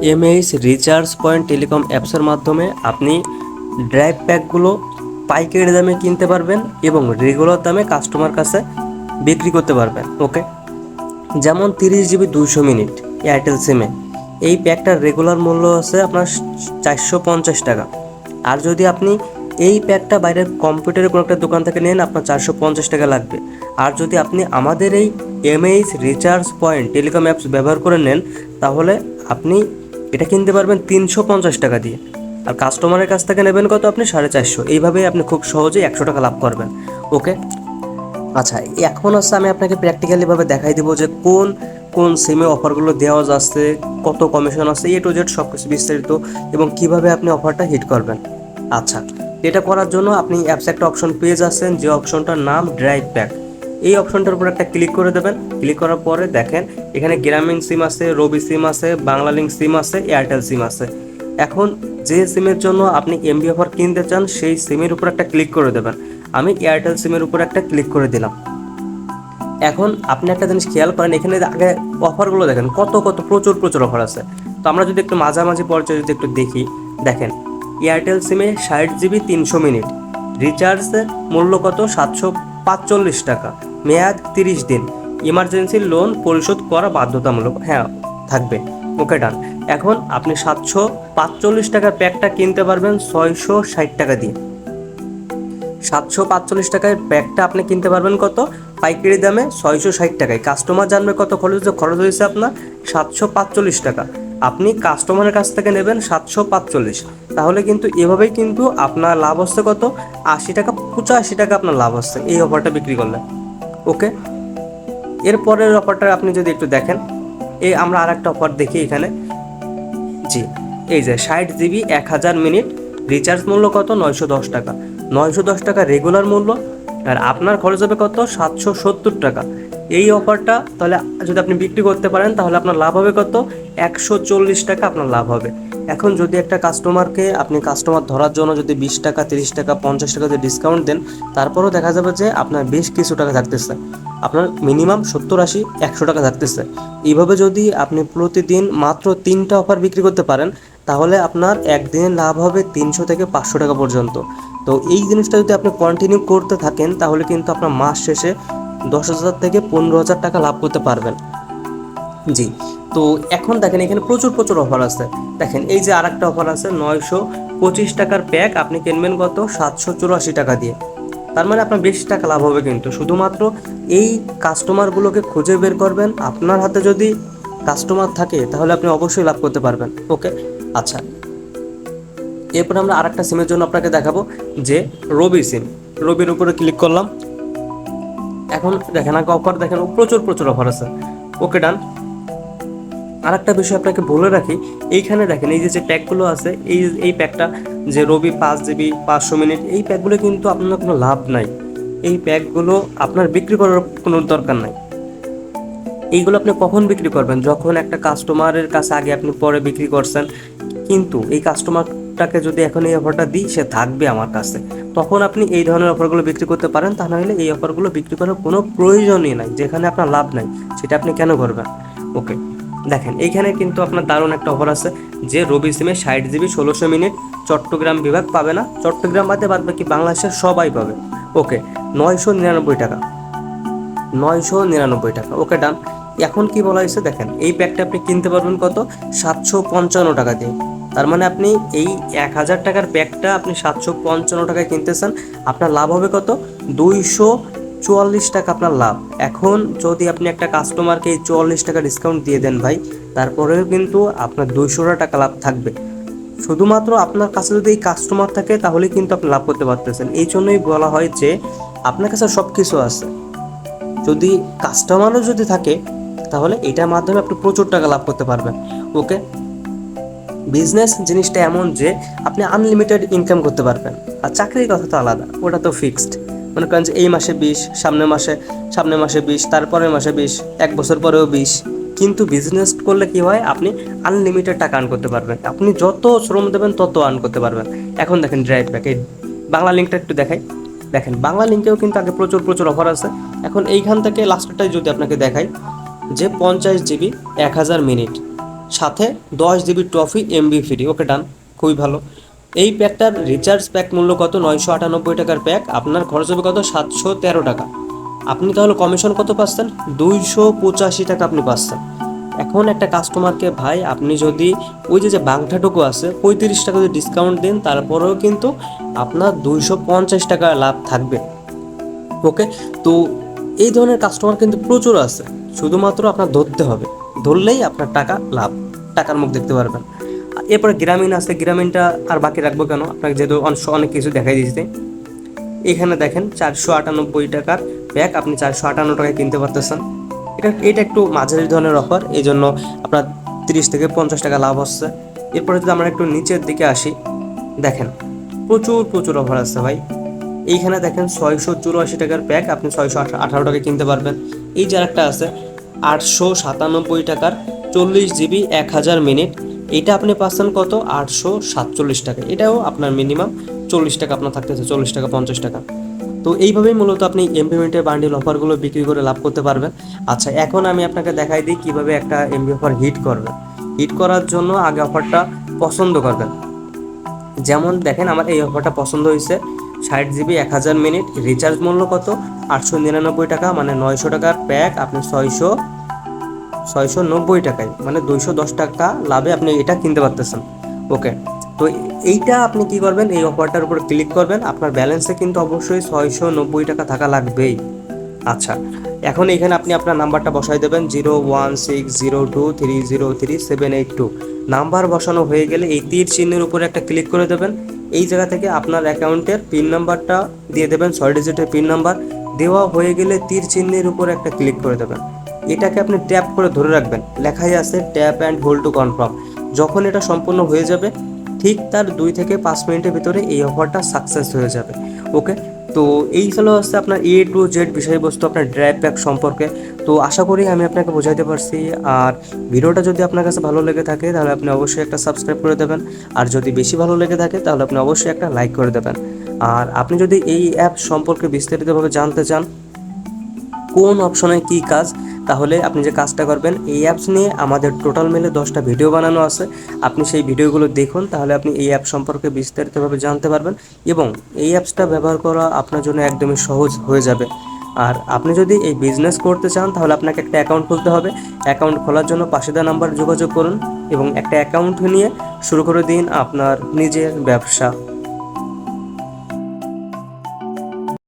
MH recharge point telecom অ্যাপসের মাধ্যমে আপনি ড্রাইভ প্যাকগুলো পাইকারি দামে কিনতে পারবেন এবং রেগুলার দামে কাস্টমার কাছে বিক্রি করতে পারবেন। ওকে, যেমন 30 জিবি 200 মিনিট এয়ারটেল সিমে এই প্যাকটার রেগুলার মূল্য আছে আপনার 450 টাকা। আর যদি আপনি এই প্যাকটা বাইরের কম্পিউটারের কোনো একটা দোকান থেকে নেন আপনার 450 টাকা লাগবে। আর যদি আপনি আমাদের এই MH recharge point telecom apps ব্যবহার করে নেন তাহলে আপনি এটা কিনতে পারবেন 350 টাকা দিয়ে। আর কাস্টমারের কাছ থেকে নেবেন কত, আপনি 450। এইভাবেই আপনি খুব সহজেই 100 টাকা লাভ করবেন। ওকে, আচ্ছা এখন হচ্ছে আমি আপনাকে প্র্যাকটিক্যালিভাবে দেখাই দেবো যে কোন কোন সিমে অফারগুলো দেওয়া যাচ্ছে, কত কমিশন আছে, এ টু জেড সব কিছু বিস্তারিত এবং কিভাবে আপনি অফারটা হিট করবেন। আচ্ছা, এটা করার জন্য আপনি অ্যাপসে একটা অপশন পেয়ে যাচ্ছেন যে অপশনটার নাম ড্রাইভ প্যাক। এই অপশনটার উপর একটা ক্লিক করে দেবেন। ক্লিক করার পরে দেখেন এখানে গ্রামীণ সিম আছে, রবি সিম আছে, বাংলালিংক সিম আছে, এয়ারটেল সিম আছে। এখন যে সিমের জন্য আপনি এমবি অফার কিনতে চান সেই সিমের উপর একটা ক্লিক করে দেবেন। আমি এয়ারটেল সিমের উপর একটা ক্লিক করে দিলাম। এখন আপনি একটা জিনিস খেয়াল করেন, এখানে আগে অফারগুলো দেখেন কত কত প্রচুর প্রচুর অফার আছে। তো আমরা যদি একটু মাঝামাঝি পর্যায়ে যদি একটু দেখি, দেখেন এয়ারটেল সিমে 60 জিবি 300 মিনিট রিচার্জের মূল্য কত 745 টাকা, মেয়াদ 30 দিন, ইমার্জেন্সি লোন পরিশোধ করা বাধ্যতামূলক, হ্যাঁ থাকবে। ওকে ডান। এখন আপনি 745 টাকার প্যাকটা কিনতে পারবেন 660 টাকা দিয়ে। 745 টাকায় প্যাকটা আপনি কিনতে পারবেন কত, পাইকারি দামে 660 টাকায়। কাস্টমার জানবে কত খরচ হয়েছে আপনার 745 টাকা। আপনি কাস্টমারের কাছ থেকে নেবেন 745। তাহলে কিন্তু এভাবেই কিন্তু আপনার লাভ হচ্ছে কত, 80 টাকা 85 টাকা আপনার লাভ হচ্ছে এই অফারটা বিক্রি করলে। ওকে, এরপরের অফারটা আপনি যদি একটু দেখেন, আমরা আর একটা অফার দেখি এখানে। জি, এই যে 60 জিবি 1000 মিনিট রিচার্জ মূল্য কত 910 টাকা। 910 টাকা রেগুলার মূল্য, আর আপনার খরচ হবে কত 770 টাকা। এই অফারটা তাহলে যদি আপনি বিক্রি করতে পারেন তাহলে আপনার লাভ হবে কত 140 টাকা আপনার লাভ হবে। এখন যদি একটা কাস্টমারকে আপনি কাস্টমার ধরার জন্য যদি 20 টাকা 30 টাকা 50 টাকা যদি ডিসকাউন্ট দেন, তারপরেও দেখা যাবে যে আপনার বেশ কিছু টাকা থাকতেছে, আপনার মিনিমাম 70 80 100 টাকা থাকতেছে। এইভাবে যদি আপনি প্রতিদিন মাত্র 3টা অফার বিক্রি করতে পারেন তাহলে আপনার একদিনে লাভ হবে 300 থেকে 500 টাকা পর্যন্ত। তো এই জিনিসটা যদি আপনি কন্টিনিউ করতে থাকেন তাহলে কিন্তু আপনার মাস শেষে 10,000 থেকে 15,000 টাকা লাভ করতে পারবেন। জি, তো এখন দেখেন এখানে প্রচুর প্রচুর অফার আছে। দেখেন এই যে আরেকটা অফার আছে 925 টাকার প্যাক আপনি কিনবেন কত 784 টাকা দিয়ে। তার মানে আপনার বেশি টাকা লাভ হবে। কিন্তু শুধুমাত্র এই কাস্টমারগুলোকে খুঁজে বের করবেন, আপনার হাতে যদি কাস্টমার থাকে তাহলে আপনি অবশ্যই লাভ করতে পারবেন। ওকে, আচ্ছা এরপরে আমরা আরেকটা সিমের জন্য আপনাকে দেখাবো যে রবি সিম। রবির উপরে ক্লিক করলাম। এখন দেখেন আগে অফার দেখেন প্রচুর প্রচুর অফার আছে। ওকে ডান। আর একটা বিষয় আপনাকে বলে রাখি, এইখানে দেখেন এই যে প্যাকগুলো আছে, এই প্যাকটা যে রবি 5 জিবি 500 মিনিট, এই প্যাকগুলো কিন্তু আপনার কোনো লাভ নাই। এই প্যাকগুলো আপনার বিক্রি করার কোনো দরকার নাই। এইগুলো আপনি কখন বিক্রি করবেন, যখন একটা কাস্টমারের কাছে আগে আপনি পরে বিক্রি করছেন, কিন্তু এই কাস্টমারটাকে যদি এখন এই অফারটা দিই সে থাকবে আমার কাছে, তখন আপনি এই ধরনের অফারগুলো বিক্রি করতে পারেন। তা নাহলে এই অফারগুলো বিক্রি করার কোনো প্রয়োজনই নাই, যেখানে আপনার লাভ নাই সেটা আপনি কেন করবেন। ওকে, দেখেন এইখানে কিন্তু আপনার দারুণ একটা অফার আছে যে রবি সিমে 60 জিবি 1600 মিনিট, চট্টগ্রাম বিভাগ পাবে না, চট্টগ্রাম বাদে বাদ বাকি বাংলাদেশের সবাই পাবে। ওকে, 999 টাকা, 999 টাকা। ওকে ডান। এখন কি বলা হয়েছে দেখেন, এই প্যাকটা আপনি কিনতে পারবেন কত 755 টাকা দিয়ে। তার মানে আপনি এই 1000 টাকার প্যাকটা আপনি 755 টাকায় কিনতেছেন, আপনার লাভ হবে কত 244 টাকা আপনার লাভ। এখন যদি আপনি একটা কাস্টমারকে এই 44 টাকা ডিসকাউন্ট দিয়ে দেন ভাই, তারপরেও কিন্তু আপনার 200 টাকা লাভ থাকবে। শুধুমাত্র আপনার কাছে যদি এই কাস্টমার থাকে তাহলে কিন্তু আপনি লাভ করতে পারতেছেন। এই জন্যই বলা হয় যে আপনার কাছে সব কিছু আছে, যদি কাস্টমারও যদি থাকে তাহলে এটার মাধ্যমে আপনি প্রচুর টাকা লাভ করতে পারবেন। ওকে, বিজনেস জিনিসটা এমন যে আপনি আনলিমিটেড ইনকাম করতে পারবেন। আর চাকরির কথা তো আলাদা, ওটা তো ফিক্সড। মনে করেন যে এই মাসে 20, সামনের মাসে 20, তারপরের মাসে 20, 1 বছর পরেও 20। কিন্তু বিজনেস করলে কি হয়, আপনি আনলিমিটেড টাকা আর্ন করতে পারবেন। আপনি যত শ্রম দেবেন তত আর্ন করতে পারবেন। এখন দেখেন ড্রাইভ প্যাক, এই বাংলা লিঙ্কটা একটু দেখাই। দেখেন বাংলা লিঙ্কেও কিন্তু আগে প্রচুর প্রচুর অফার আছে। এখন এইখান থেকে লাস্টটাই যদি আপনাকে দেখাই যে 50 জিবি 1000 মিনিট সাথে 10 GB ট্রফি এমবি ফ্রি। ওকে ডান, খুবই ভালো। এই প্যাকটার রিচার্জ প্যাক মূল্য কত? 998 টাকার প্যাক, আপনার খরচ হবে কত? 713 টাকা। আপনি তাহলে কমিশন কত পাচ্ছেন? 285 টাকা আপনি পাচ্ছেন। এখন একটা কাস্টমারকে ভাই আপনি যদি ওই যে বাংটাটুকু আছে 35 টাকা যদি ডিসকাউন্ট দেন, তারপরেও কিন্তু আপনার 250 টাকা লাভ থাকবে। ওকে, তো এই ধরনের কাস্টমার কিন্তু প্রচুর আছে, শুধুমাত্র আপনার ধরতে হবে, ধরলেই আপনার টাকা লাভ, টাকার মুখ দেখতে পারবেন। এরপরে গ্রামীণ আছে, গ্রামীণটা আর বাকি রাখবো কেন, আপনাকে যেহেতু অনেক কিছু দেখাই দিয়েছে। এখানে দেখেন 498 টাকার প্যাক আপনি 458 টাকায় কিনতে পারতেছেন। এটা একটু মাঝারি ধরনের অফার, এই জন্য আপনার 30 থেকে 50 টাকা লাভ হচ্ছে। এরপরে যদি আমরা একটু নিচের দিকে আসি, দেখেন প্রচুর অফার আছে ভাই। এইখানে দেখেন 684 টাকার প্যাক আপনি 618 টাকায় কিনতে পারবেন। এই যে একটা আছে 897 টাকার 40 GB 1000 মিনিট, এটা আপনি পাচ্ছেন কত? 847 টাকা। এটাও আপনার মিনিমাম 40 টাকা আপনার থাকতেছে, 40 টাকা 50 টাকা। তো এইভাবেই মূলত আপনি এমবি মিনিটের বান্ডিল অফারগুলো বিক্রি করে লাভ করতে পারবেন। আচ্ছা, এখন আমি আপনাকে দেখাই দিই কীভাবে একটা এমবি অফার হিট করবেন। হিট করার জন্য আগে অফারটা পছন্দ করবেন। যেমন দেখেন আমার এই অফারটা পছন্দ হয়েছে, 60 GB 1000 মিনিট, রিচার্জ মূল্য কত? 899 টাকা, মানে 900 টাকার প্যাক আপনি 690 টাকায়, মানে 210 টাকা লাভে আপনি এটা কিনতে পারতেছেন। ওকে, তো এইটা আপনি কি করবেন, এই অফারটার উপর ক্লিক করবেন, আপনার ব্যালেন্সে কিন্তু অবশ্যই 690 টাকা থাকা লাগবেই। আচ্ছা, এখন এখানে আপনি আপনার নাম্বারটা বসাই দেবেন 016023033782। নাম্বার বসানো হয়ে গেলে এই তীর চিহ্নের উপরে একটা ক্লিক করে দেবেন। এই জায়গা থেকে আপনার অ্যাকাউন্টের পিন নাম্বারটা দিয়ে দেবেন, 6 ডিজিটের পিন নাম্বার দেওয়া হয়ে গেলে তীর চিহ্নের উপরে একটা ক্লিক করে দেবেন। এটাকে আপনি ট্যাপ করে ধরে রাখবেন, লেখাই আছে tap and hold to confirm. যখন এটা সম্পূর্ণ হয়ে যাবে ঠিক তার 2 থেকে 5 মিনিটের ভিতরে এই অফারটা সাকসেস হয়ে যাবে। ওকে, তো এই হলো হচ্ছে আপনার A to Z বিষয়বস্তু আপনার ড্রাইভ প্যাক সম্পর্কে। তো আশা করি আমি আপনাকে বোঝাতে পারছি। আর ভিডিওটা যদি আপনার কাছে ভালো লেগে থাকে তাহলে আপনি অবশ্যই একটা সাবস্ক্রাইব করে দেবেন, আর যদি বেশি ভালো লেগে থাকে তাহলে আপনি অবশ্যই একটা লাইক করে দেবেন। আর আপনি যদি এই অ্যাপ সম্পর্কে বিস্তারিতভাবে জানতে চান কোন অপশনে কী কাজ, তাহলে আপনি যে কাজটা করবেন, এই অ্যাপস নিয়ে আমাদের টোটাল মিলে 10টা ভিডিও বানানো আছে, আপনি সেই ভিডিওগুলো দেখুন, তাহলে আপনি এই অ্যাপ সম্পর্কে বিস্তারিতভাবে জানতে পারবেন এবং এই অ্যাপসটা ব্যবহার করা আপনার জন্য একদমই সহজ হয়ে যাবে। আর আপনি যদি এই বিজনেস করতে চান তাহলে আপনাকে একটা অ্যাকাউন্ট খুলতে হবে। অ্যাকাউন্ট খোলার জন্য পাশে দেওয়া নাম্বার যোগাযোগ করুন এবং একটা অ্যাকাউন্ট নিয়ে শুরু করে দিন আপনার নিজের ব্যবসা।